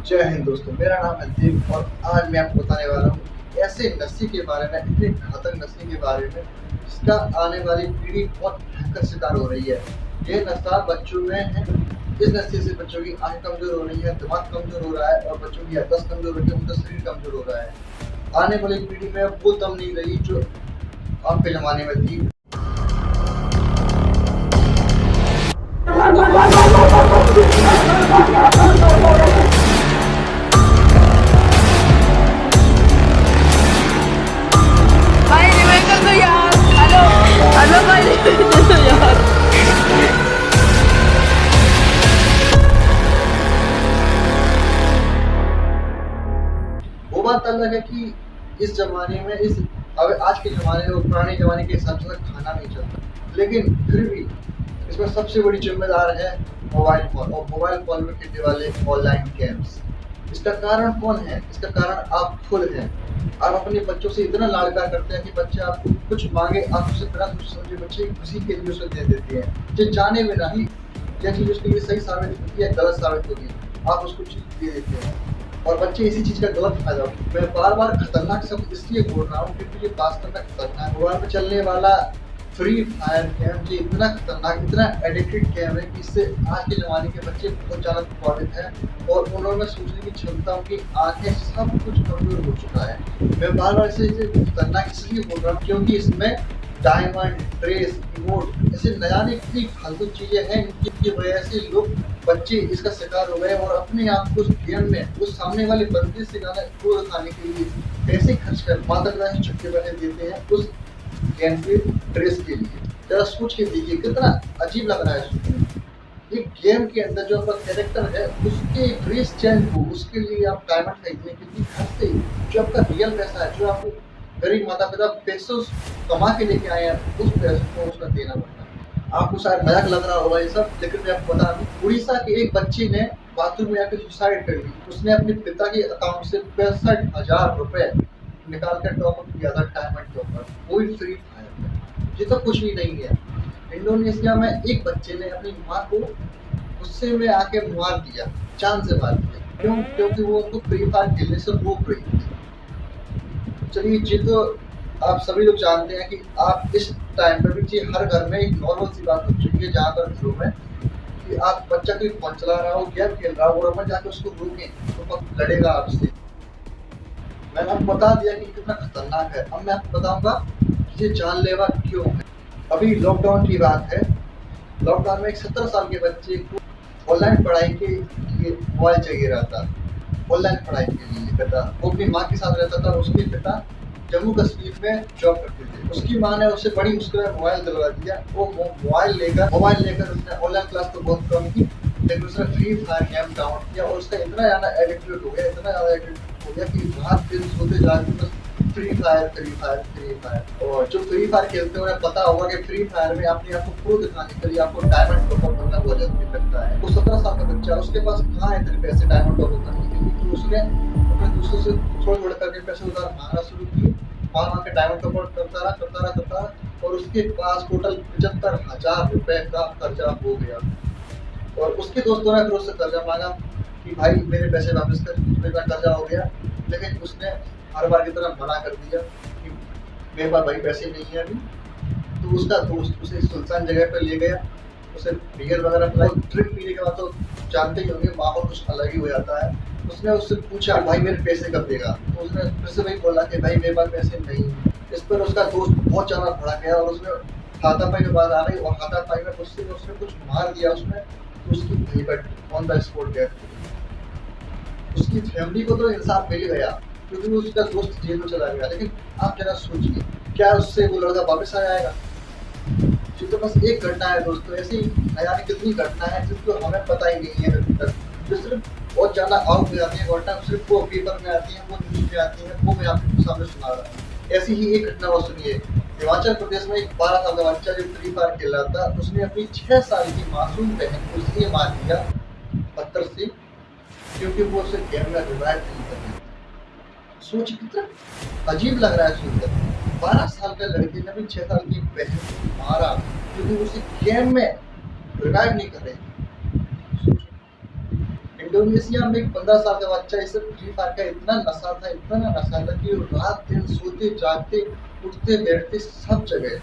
जय हिंद दोस्तों, मेरा नाम है दीप और आज मैं आपको बताने वाला हूँ ऐसे नशे के बारे में, इतने घातक नशे के बारे में जिसका आने वाली पीढ़ी बहुत भयंकर शिकार हो रही है। ये नशा बच्चों में है। इस नशे से बच्चों की आंख कमजोर हो रही है, दिमाग कमजोर हो रहा है और बच्चों की याददाश्त कमजोर हो रही है, उनका शरीर कमजोर हो रहा है। आने वाली पीढ़ी में वो दम नहीं रही जो आपके जमाने में थी। भाई रिवाइव कर दो यार। हेलो हेलो भाई रिवाइव कर दो यार। वो बात अलग है कि इस जमाने में अब आज के जमाने में और पुराने जमाने के हिसाब से खाना नहीं चलता, लेकिन फिर भी इसमें सबसे बड़ी जिम्मेदार है मोबाइल फोन और मोबाइल फोन में खेलने वाले ऑनलाइन गेम्स। इसका कारण कौन है? इसका कारण आप खुद हैं। आप अपने बच्चों से इतना लाड़ प्यार करते हैं कि बच्चे आपको कुछ मांगे, आप उसे बिना सोच समझे बच्चे खुशी के लिए उसे दे देते हैं, जो जाने में नहीं क्या चीज उसके लिए सही साबित होती है गलत साबित होगी, आप उसको चीज दे देते हैं और बच्चे इसी चीज का गलत फायदा उठाते हैं। मैं बार बार खतरनाक शब्द इसलिए बोल रहा हूँ क्योंकि ये वास्तव में खतरनाक मोबाइल में चलने वाला फ्री फायर गेम ये इतना खतरनाक, इतना एडिक्टेड गेम है कि इससे आज के ज़माने के बच्चे बहुत ज़्यादा प्रभावित हैं और उन्होंने सोचने की क्षमता, उनकी आंखें सब कुछ कमज़ोर हो चुका है। मैं बार बार इसे खतरनाक इसलिए बोल रहा हूँ क्योंकि इसमें डायमंड, ट्रेस, इमोट ऐसे न जाने कितनी फालतू चीज़ें हैं जिनकी वजह से लोग बच्चे इसका शिकार हो गए और अपने आप को उस गेम में उस सामने वाले बंदे से ज़्यादा गोल खाने के लिए पैसे खर्च कर माता पिता से छुट्टे पैसे देते हैं उस गेम के ड्रेस के लिए। जरा सोच के देखिए कितना अजीब लग रहा है सुनने। एक गेम के अंदर जो आपका कैरेक्टर है उसके ड्रेस चेंज हो, उसके लिए आप डायमंड खरीदने के लिए घर से जो आपका रियल पैसा है, जो आपको गरीब माता पिता पैसों कमा के लेके आए हैं, उस पैसे को उसका देना पड़ता है। आपको शायद मजाक लग रहा होगा ये सब, लेकिन मैं आपको बता दूं उड़ीसा के एक बच्चे ने बाथरूम में आकर सुसाइड कर ली। उसने अपने पिता के अकाउंट से 65,000 रुपए निकाल कर टॉप अप किया था डायमंड के ऊपर, वो भी फ्री फायर में। ये तो कुछ भी नहीं है। इंडोनेशिया में एक बच्चे ने अपनी माँ को गुस्से में आके मार दिया, जान से मार दिया। क्यों? क्योंकि वो उनको फ्री फायर खेलने से रोक रही थी। चलिए ये तो आप सभी लोग जानते हैं कि आप इस टाइम पर भी हर घर में एक नॉर्मल सी बात हो चुकी है जहाँ पर घरों में कि आप बच्चा कोई फोन चला रहा हो, गेम खेल रहा हो और अपन जाके उसको रोकें तो लड़ेगा आपसे। मैंने आपको बता दिया कि कितना खतरनाक है। अब मैं आपको बताऊंगा ये जानलेवा क्यों है। अभी लॉकडाउन की बात है। लॉकडाउन में एक 17 साल के बच्चे को ऑनलाइन पढ़ाई के लिए मोबाइल चाहिए रहा था। ऑनलाइन पढ़ाई के लिए पिता वो अपनी माँ के साथ रहता था। उसके पिता जम्मू कश्मीर में जॉब करते थे। उसकी माँ ने उसे बड़ी मुश्किल में मोबाइल दिलवा दिया। वो मोबाइल लेकर उसने ऑनलाइन क्लास तो बहुत कम की, लेकिन उसने फ्री फायर गेम डाउनलोड किया और उसका इतना ज़्यादा एडिक्टेड हो गया, इतना ज़्यादा एडिक्टेड हो गया कि रात दिन सोते जाते बस free fire free fire free fire. और जो फ्री फायर खेलते हैं उन्हें पता होगा कि फ्री फायर में अपने आप को प्रो दिखाने के लिए आपको डायमंड टॉप अप करना बहुत जरूरी लगता है। वो 17 साल का बच्चा, उसके पास कहाँ है इतने पैसे डायमंड टॉप अप करने के लिए, तो उसने अपने दोस्तों से थोड़ा करके पैसे उधार मांगना शुरू किए। मांग के डायमंड टॉप अप करता रहा और उसके पास टोटल 75,000 रुपए का कर्जा हो गया। और उसके दोस्तों ने फिर उससे कर्जा मांगा कि भाई मेरे पैसे वापस कर, मेरा कर्जा हो गया। लेकिन उसने हर बार की तरह मना कर दिया कि मेरे पास भाई पैसे नहीं है अभी। तो उसका दोस्त उसे सुनसान जगह पर ले गया, उसे बियर वगैरह पिलाई। ड्रिंक पीने के बाद तो जानते ही होंगे माहौल कुछ अलग ही हो जाता है। उसने उससे पूछा भाई मेरे पैसे कब देगा, तो उसने फिर से वही बोला कि भाई मेरे पास पैसे नहीं। इस पर उसका दोस्त बहुत ज़्यादा भड़क गया और उसने हाथापाई की बात आ गई और हाथापाई में गुस्से में उसने कुछ मार दिया उसने, तो उसकी भाई but on the spot death. उसकी फैमिली को तो इंसाफ मिल गया क्योंकि वो उसका दोस्त जेल में चला गया। लेकिन आप जरा सोचिए क्या उससे वो लड़का वापस आ जाएगा? ये तो बस एक घटना है दोस्तों, ऐसी न जाने कितनी घटना है जिसको हमें पता ही नहीं है अभी तक, जो सिर्फ बहुत ज़्यादा आउट हो जाती है घटना, सिर्फ वो पेपर में आती है, वो न्यूज़ में आती है, वो मैं आपके सामने सुना रहा हूँ। ऐसी ही एक घटना वो सुनिए। हिमाचल प्रदेश में एक 12 साल का बच्चा जो फ्री फायर खेल रहा था, उसने अपनी 6 साल की मासूम बहन को इसलिए मार दिया पत्थर से क्योंकि वो उसे गेम में रिवाइव नहीं कर रही। सोच कितना अजीब लग रहा है सुनकर। 12 साल का लड़के ने अपनी 6 साल की बहन को मारा क्योंकि उसे गेम में रिवाइव नहीं कर रहे। इंडोनेशिया में एक 15 साल का बच्चा इसे फ्री फायर का इतना नशा था कि वो रात दिन सोते जागते उठते बैठते सब जगह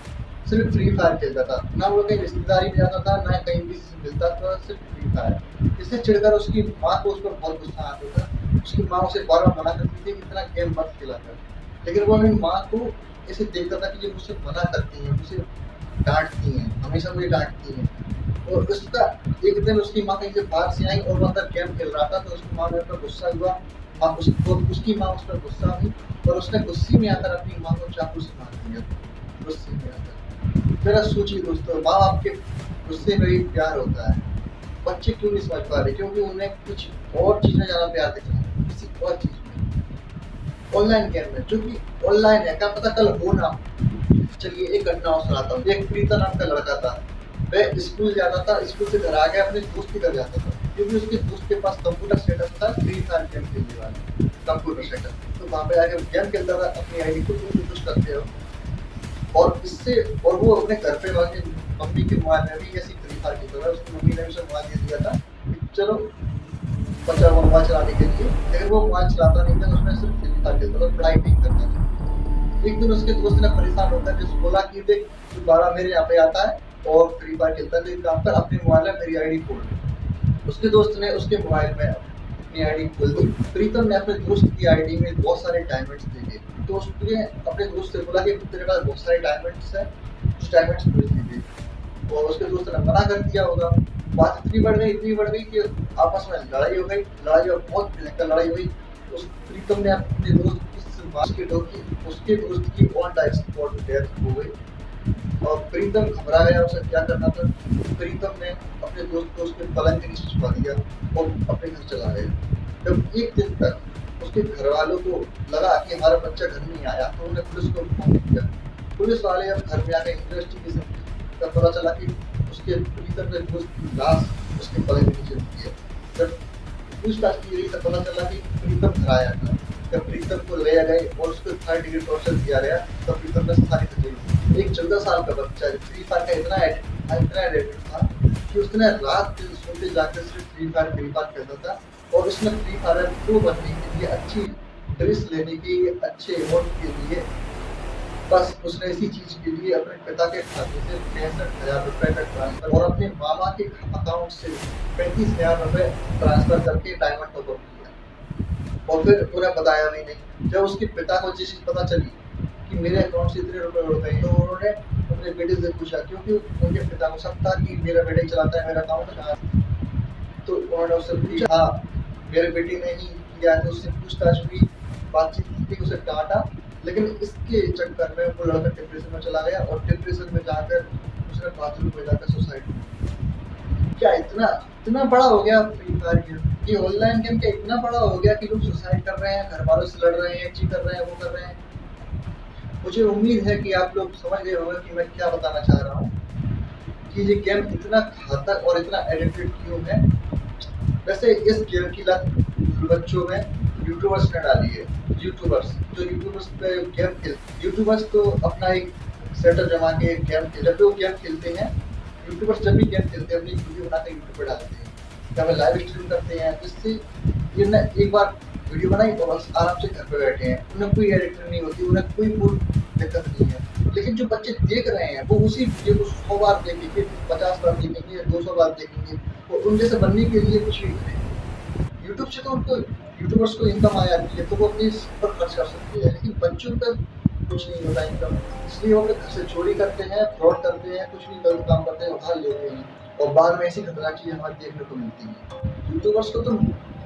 सिर्फ फ्री फायर खेलता था। ना वो कहीं रिश्तेदारी में जाता था, ना कहीं भी से मिलता था, सिर्फ फ्री फायर। इससे चिढ़कर उसकी माँ को उस पर बहुत गुस्सा आता था। उसकी माँ उसे बार बार मना करती थी कि इतना गेम मत खेला कर, लेकिन वो अपनी माँ को ऐसे देखता था कि ये मुझसे मना करती है, मुझे डांटती हैं, हमेशा मुझे डांटती हैं। और उसका एक दिन उसकी माँ कहीं से बाहर से आई और वो अंदर गेम खेल रहा था, तो उसकी माँ मेरे पर गुस्सा हुआ। उसकी माँ उस पर गुस्सा हुई और उसने गुस्से में आकर अपनी माँ को चाकू से मार दिया, गुस्से में आकर। जरा सोचिए दोस्तों, माँ बाप के गुस्से में ही प्यार होता है। बच्चे क्यों नहीं समझ पा रहे? क्योंकि उन्हें कुछ और चीज में ज्यादा प्यार दिख रहा है, किसी और चीज में, ऑनलाइन गेम में, जो कि ऑनलाइन है, क्या पता कल हो ना। चलिए एक घटना और सुनाता हूँ। एक प्रीता नाम का लड़का था, वह स्कूल जाता था, स्कूल से घर आ गया, अपने दोस्त के घर जाता था, क्योंकि उसके दोस्त के पास कंप्यूटर सेटअप था, फ्री फायर गेम खेलने वाला कंप्यूटर सेटअप। तो वहाँ पे आके गेम खेलता था, अपनी आईडी को कुछ करते हो, और इससे और वो अपने घर पे वाले मम्मी के मोबाइल में भी ऐसी फ्री फायर खेलता था। उसकी मम्मी ने उसे मोबाइल दे दिया था, चलो बच्चा वो मोबाइल चलाने के लिए, लेकिन वो मोबाइल चलाता नहीं था, उसमें सिर्फ फ्री फायर खेलता था, पढ़ाई नहीं करता था। एक दिन उसके दोस्त ने परेशान होकर जिसको बोला कि देख तू बारह मेरे यहाँ पे आता है और फ्री फायर खेलता है, तो एक काम कर, अपने मोबाइल में मेरी आईडी खोल। उसके दोस्त ने उसके मोबाइल में अपनी आईडी खोल दी। प्रीतम ने अपने दोस्त की आईडी में बहुत सारे डायमंड्स दे दिए। तो उसने अपने दोस्त से बोला कि तेरे पास बहुत सारे डायमंड्स है, कुछ डायमंड्स भेज दीजिए। और उसके दोस्त ने मना कर दिया होगा। बात इतनी बढ़ गई कि आपस में लड़ाई हो गई, लड़ाई और बहुत भयंकर लड़ाई हुई। उस प्रीतम ने अपने दोस्त उसके दोस्त की ऑन टाइम स्पॉट डेथ हो गई और प्रीतम घबरा गया, उसे क्या करना था। प्रीतम ने अपने दोस्त को उसके पलंग के नीचे छुपा दिया और अपने घर चला गया। जब एक दिन तक उसके घर वालों को लगा कि हमारा बच्चा घर नहीं आया, तो उन्होंने पुलिस को फोन किया। पुलिस वाले अब घर में आकर इन्वेस्टिगेशन का पता चला कि उसके प्रीतम के दोस्त की लाश उसके पलंग के नीचे रखी है। जब पूछताछ की गई तब पता चला कि प्रीतम घर आया था। जब प्रीतम को ले गए और उसको 3rd डिग्री टॉर्चर किया गया, तब प्रीतम ने सारी तकलीफ। एक 14 साल का बच्चा फ्री फायर का इतना एडिक्ट था कि उसने रात दिन सोते जाकर सिर्फ फ्री फायर खेलता था। और उसने फ्री फायर प्रो बनने के लिए, अच्छी ड्रेस लेने के लिए, अच्छे इमोट के लिए, बस उसने इसी चीज के लिए अपने पिता के खाते से 65,000 रुपए का ट्रांसफर और अपने मामा के अकाउंट से 35,000 रुपए ट्रांसफर करके डायमंड टॉप अप किया। और फिर उन्हें बताया भी नहीं। जब उसके पिता को जिस चीज पता चली कि मेरे अकाउंट से इतने रुपए उड़ गए, तो उन्होंने अपने बेटे से पूछा, क्योंकि उनके पिता को सब था कि मेरा बेटा ही चलाता है, मेरा अकाउंट कहाँ है। तो उन्होंने उससे पूछा, हाँ मेरे बेटे ने ही किया है। तो उससे पूछताछ हुई, बातचीत की, उसे डांटा, लेकिन इसके चक्कर में वो लड़का डिप्रेशन में चला गया और डिप्रेशन में जाकर उसने बाथरूम में जाकर सुसाइड किया। क्या इतना बड़ा हो गया फ्री फायर गेम? ये ऑनलाइन गेम क्या इतना बड़ा हो गया कि लोग सुसाइड कर रहे हैं, घर वालों से लड़ रहे हैं, चीट कर रहे हैं, वो कर रहे हैं। मुझे उम्मीद है कि आप लोग समझ गए होंगे कि मैं क्या बताना चाह रहा हूँ, कि ये गेम इतना घातक और इतना एडिक्टिव क्यों है। वैसे इस गेम की लत बच्चों में यूट्यूबर्स ने डाली है। यूट्यूबर्स पे गेम खेलते, यूट्यूबर्स तो अपना एक सेटअप जमा के गेम जब भी वो गेम खेलते हैं, यूट्यूबर्स जब भी गेम खेलते हैं अपनी वीडियो बनाकर यूट्यूब पर डालते हैं, या फिर लाइव स्ट्रीम करते हैं। जिससे ये ना एक बार वीडियो बनाई और बस आराम से घर पे बैठे हैं, उन्हें कोई एडिक्शन नहीं होती, उन्हें कोई दिक्कत नहीं है। लेकिन जो बच्चे देख रहे हैं वो उसी वीडियो को 100 बार देखेंगे, 50 बार देखेंगे, 200 बार देखेंगे, और उन जैसे बनने के लिए कुछ भी करें। यूट्यूब से तो उनको, यूट्यूबर्स को इनकम आ जाती है, तो वो अपनी पर खर्च कर सकते हैं, लेकिन बच्चों पर कुछ नहीं होता इनकम। इसलिए वो घर से चोरी करते हैं, फ्रॉड करते हैं, कुछ भी गलत काम करते हैं, उधार लेते हैं, और बाद में ऐसी खतरनाक चीजें हमारे देखने को मिलती है। यूट्यूबर्स को तो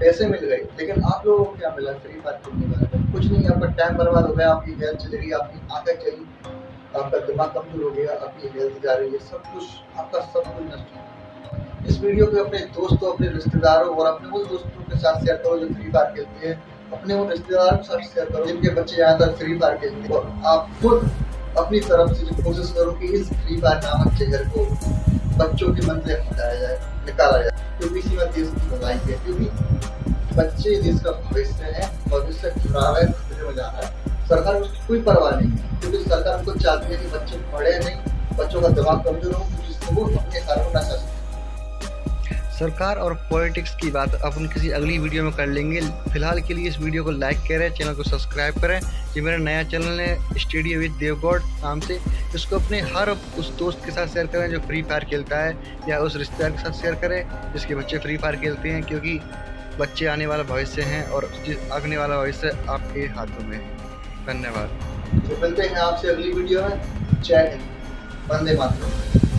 पैसे मिल गए, लेकिन आप लोगों को क्या मिला? फ्री फायर खेलने वाला कुछ नहीं। आपका टाइम बर्बाद हो गया, आपकी हेल्थ चली गई, आपकी आंखें चली, आपका दिमाग कमजोर हो गया, आपकी हेल्थ जा रही है, सब कुछ आपका सब कुछ नष्ट हो। इस वीडियो को अपने दोस्तों, अपने रिश्तेदारों और अपने उन दोस्तों के साथ शेयर करो जो फ्री फायर खेलते हैं। अपने उन रिश्तेदारों के साथ शेयर करो जिनके बच्चे यहाँ तक फ्री फायर खेलते हैं, और आप खुद अपनी तरफ से कोशिश करो कि इस फ्री फायर नामक जहर को बच्चों के मन से हटाया जाए, निकाला जाए, क्योंकि इसी में देश की भलाई है। क्योंकि बच्चे देश का भविष्य है, भविष्य खराब है, खतरे में जा रहा है। सरकार उसकी कोई परवाह नहीं है, क्योंकि सरकार उनको चाहती है कि बच्चे पढ़े नहीं, बच्चों का दिमाग कमजोर हो, जिससे वो अपने कार्यों न कर सकें। सरकार और पॉलिटिक्स की बात अपन किसी अगली वीडियो में कर लेंगे। फिलहाल के लिए इस वीडियो को लाइक करें, चैनल को सब्सक्राइब करें। ये मेरा नया चैनल है स्टडी विद देवगौड़ नाम से। इसको अपने हर उस दोस्त के साथ शेयर करें जो फ्री फायर खेलता है, या उस रिश्तेदार के साथ शेयर करें जिसके बच्चे फ्री फायर खेलते हैं, क्योंकि बच्चे आने वाला भविष्य हैं और आने वाला भविष्य आपके हाथों में है। धन्यवाद। तो मिलते हैं आपसे अगली वीडियो में। जय हिंद, वंदे मातरम।